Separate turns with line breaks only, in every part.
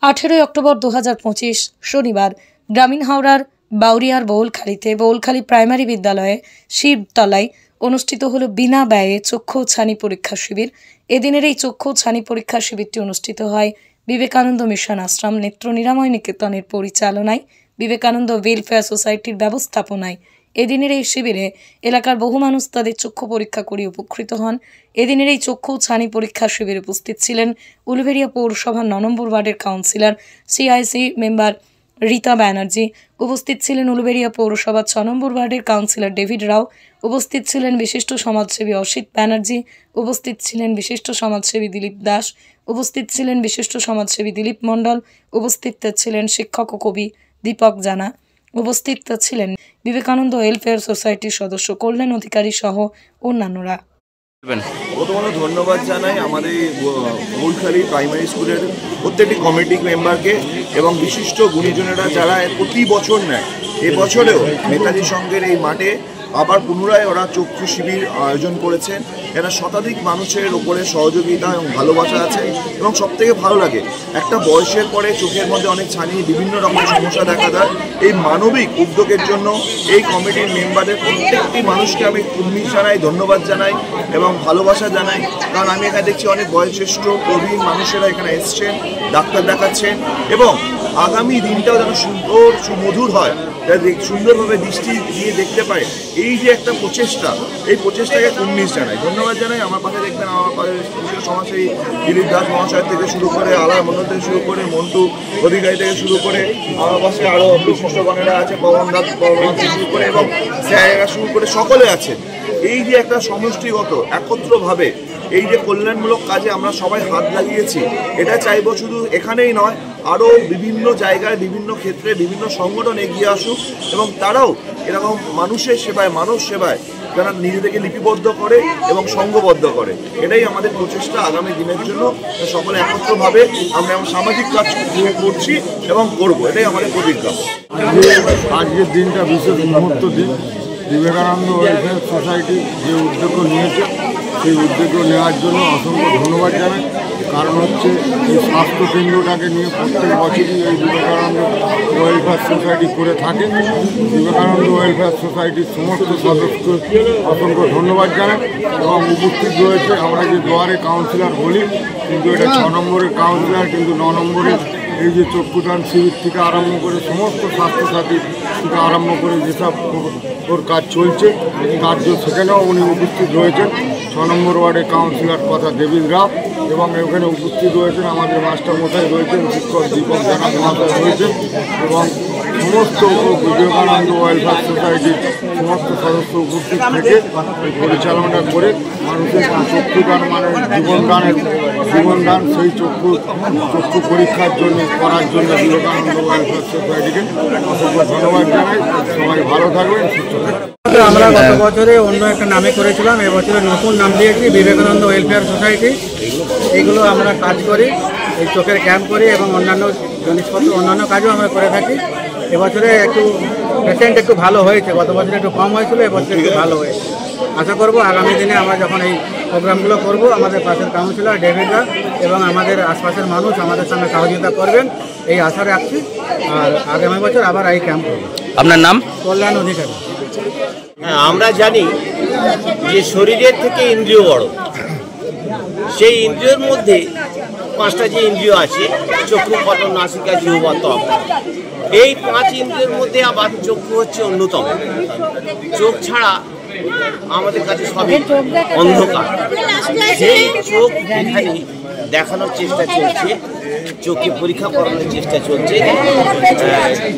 18 October 2025 শনিবার গ্রামীণ হাওড়ার বাউরিয়ার বৌলখালীতে বৌলখালী প্রাইমারি বিদ্যালয়ে শিবতলায় অনুষ্ঠিত হলো বিনা ব্যয়ে চক্ষু ছানি পরীক্ষা শিবির। এদিনের এই চক্ষু ছানি পরীক্ষা শিবিরটি অনুষ্ঠিত হয় বিবেকানন্দ মিশন আশ্রম নেত্র নিরাময় নিকেতনের পরিচালনায়, বিবেকানন্দ ওয়েলফেয়ার সোসাইটির ব্যবস্থাপনায়। এদিনের এই শিবিরে এলাকার বহু মানুষ তাদের চক্ষু পরীক্ষা করে উপকৃত হন। এদিনের এই চক্ষু ছানি পরীক্ষা শিবিরে উপস্থিত ছিলেন উলুবেড়িয়া পৌরসভার 9 নম্বর ওয়ার্ডের councillor CIC member Rita Banerjee, উপস্থিত ছিলেন উলুবেড়িয়া পৌরসভার 6 নম্বর ওয়ার্ডের কাউন্সিলর ডেভিড রাও, উপস্থিত ছিলেন বিশিষ্ট সমাজসেবী অসিত ব্যানার্জি, উপস্থিত ছিলেন বিশিষ্ট সমাজসেবী দিলীপ দাস, উপস্থিত ছিলেন বিশিষ্ট সমাজসেবী দিলীপ মণ্ডল, উপস্থিত ছিলেন শিক্ষক ও কবি দীপক জানা, উপস্থিত ছিলেন বিবেকানন্দ ওয়েলফেয়ার সোসাইটির সদস্য কল্যাণ অধিকারী সহ অন্যান্যরা।
প্রথমত ধন্যবাদ জানাই আমাদের বৌলখালী প্রাইমারি স্কুলের প্রত্যেকটি কমিটি মেম্বারকে এবং বিশিষ্ট গুণীজনেরা যারা প্রতি বছর নেয়। এবছরেও নেতাজি সংঘের এই মাঠে আবার পুনরায় ওরা চক্ষু শিবির আয়োজন করেছেন। এরা শতাধিক মানুষের ওপরে সহযোগিতা এবং ভালোবাসা আছে এবং সবথেকে ভালো লাগে একটা বয়সের পরে চোখের মধ্যে অনেক ছানি বিভিন্ন রকম সমস্যা দেখা দেয়। এই মানবিক উদ্যোগের জন্য এই কমিটির মেম্বারদের প্রত্যেকটি মানুষকে আমি কুর্নিশ জানাই, ধন্যবাদ জানাই এবং ভালোবাসা জানাই। কারণ আমি এখানে দেখছি অনেক বয়োজ্যেষ্ঠ প্রবীণ মানুষেরা এখানে এসছেন, ডাক্তার দেখাচ্ছেন এবং আগামী দিনটাও যেন সুন্দর সুমধুর হয়, সুন্দরভাবে দৃষ্টি দিয়ে দেখতে পায়। এই যে একটা প্রচেষ্টা, এই প্রচেষ্টাকে কুর্নিশ জানাই, ধন্যবাদ জানাই। আমার পাশে দেখবেন আমার পাশে বিশেষ সমাজসেবী দিলীপ দাস মহাশয় থেকে শুরু করে আলার মন্ডল থেকে শুরু করে মন্টু অধিকারী থেকে শুরু করে আমার পাশে আরও বিশিষ্টগণেরা আছে, পবন দাস থেকে শুরু করে এবং স্যারেরা শুরু করে সকলে আছেন। এই যে একটা সমষ্টিগত একত্রভাবে এই যে কল্যাণমূলক কাজে আমরা সবাই হাত লাগিয়েছি, এটা চাইবো শুধু এখানেই নয়, আরও বিভিন্ন জায়গায় বিভিন্ন ক্ষেত্রে বিভিন্ন সংগঠন এগিয়ে আসুক এবং তারাও এরকম মানুষের সেবায় মানব সেবায় যারা নিজেদেরকে লিপিবদ্ধ করে এবং সংঘবদ্ধ করে। এটাই আমাদের প্রচেষ্টা আগামী দিনের জন্য। সকলে একত্রভাবে আমরা এমন সামাজিক কাজ করছি এবং করব, এটাই আমাদের প্রতিজ্ঞা।
আজকের দিনটা বিশেষ মুহূর্ত দিন। বিবেকানন্দ ওয়েলফেয়ার সোসাইটি যে উদ্যোগ নিয়েছে সেই উদ্যোগ নেওয়ার জন্য অসংখ্য ধন্যবাদ জানাই। কারণ হচ্ছে এই স্বাস্থ্য কেন্দ্রটাকে নিয়ে প্রত্যেক বছরই এই বিবেকানন্দ ওয়েলফেয়ার সোসাইটি করে থাকে। বিবেকানন্দ ওয়েলফেয়ার সোসাইটির সমস্ত সদস্যকে অসংখ্য ধন্যবাদ জানাই এবং উপস্থিত রয়েছে আমরা যে দুয়ারে কাউন্সিলর বলি, কিন্তু এটা 6 নম্বরের কাউন্সিলর, কিন্তু 9 নম্বরের এই যে চক্ষুদান শিবির থেকে আরম্ভ করে সমস্ত স্বাস্থ্যসাথী থেকে আরম্ভ করে যেসব ওর কাজ চলছে কার্য, সেখানেও উনি উপস্থিত রয়েছেন। 6 নম্বর ওয়ার্ডের কাউন্সিলর কথা ডেভিড রাও এবং এখানে উপস্থিত রয়েছেন আমাদের মাস্টারমশাই রয়েছেন, শিক্ষক দীপক জানা মহাশয় রয়েছেন এবং সমস্ত বিবেকানন্দ ওয়েলফেয়ার সোসাইটির সমস্ত সদস্য উপস্থিত থেকে পরিচালনা করে মানুষের চক্ষুদান মানে জীবনদান সেই চক্ষু পরীক্ষার জন্য করার জন্য বিবেকানন্দ ওয়েলফেয়ার সোসাইটিকে অসংখ্য ধন্যবাদ জানাই। সবাই ভালো থাকবেন, সুস্থ থাকবেন।
আমরা গত বছরে অন্য একটা নামে করেছিলাম, এবছরে নতুন নাম দিয়েছি বিবেকানন্দ ওয়েলফেয়ার সোসাইটি। এইগুলো আমরা কাজ করি, এই চোখের ক্যাম্প করি এবং অন্যান্য জিনিসপত্র অন্যান্য কাজও আমরা করে থাকি। এবছরে একটু পেশেন্ট একটু ভালো হয়েছে, গত বছরে একটু কম হয়েছিল, এবছর একটু ভালো হয়েছে। আশা করব আগামী দিনে আমরা যখন এই প্রোগ্রামগুলো করব আমাদের পাশের কাউন্সিলর ডেভিডরা এবং আমাদের আশপাশের মানুষ আমাদের সঙ্গে সহযোগিতা করবেন, এই আশা রাখছি। আর আগামী বছর আবার এই ক্যাম্প করব।
আপনার নাম?
কল্যাণ অধিকারী।
হ্যাঁ, আমরা জানি যে শরীরের থেকে ইন্দ্রিয় বড়। সেই ইন্দ্রিয়ের মধ্যে 5টা যে ইন্দ্রিয় আছে, চক্ষু, পঠন, নাসিকা, জিহ্বা, ত্বক, এই 5 ইন্দ্রিয়ের মধ্যে আবার চক্ষু হচ্ছে অন্যতম। চোখ ছাড়া আমাদের কাছে সবই অন্ধকার। সেই চোখ এখানে দেখানোর চেষ্টা চলছে, চোখে পরীক্ষা করানোর চেষ্টা চলছে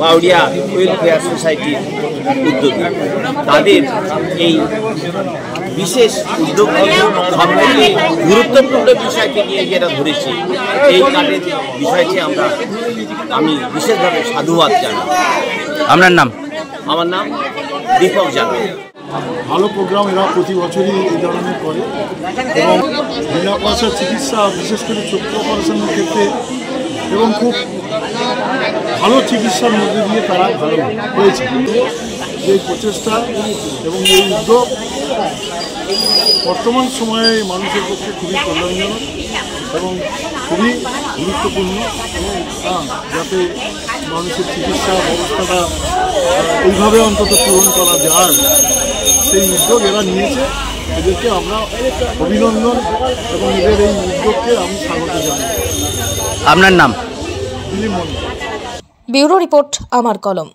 বাউরিয়া ওয়েলফেয়ার সোসাইটির উদ্যোগে। তাদের এই বিশেষ উদ্যোগটি সবথেকে গুরুত্বপূর্ণ বিষয়কে নিয়ে যেটা ধরেছি, এই কাজের বিষয়টি আমি বিশেষভাবে সাধুবাদ জানাই।
আপনার নাম?
আমার নাম দীপক জানা।
ভালো প্রোগ্রাম এরা প্রতি বছরই এই ধরনের করে এবং বিনা পয়সার চিকিৎসা, বিশেষ করে চক্ষু অপারেশনের ক্ষেত্রে এবং খুব ভালো চিকিৎসার মধ্যে দিয়ে তারা ভালো হয়েছে। এই প্রচেষ্টা এবং এই উদ্যোগ বর্তমান সময়ে মানুষের পক্ষে খুবই কল্যাণজনক এবং খুবই গুরুত্বপূর্ণ, যাতে মানুষের চিকিৎসা ব্যবস্থাটা এইভাবে অন্তত পূরণ করা যায়, সেই উদ্যোগ এরা নিয়েছে। এদেরকে আমরা অভিনন্দন এবং এদের এই উদ্যোগকে আমি স্বাগত জানাই।
আপনার নাম?
ব্যুরো রিপোর্ট, আমার কলম।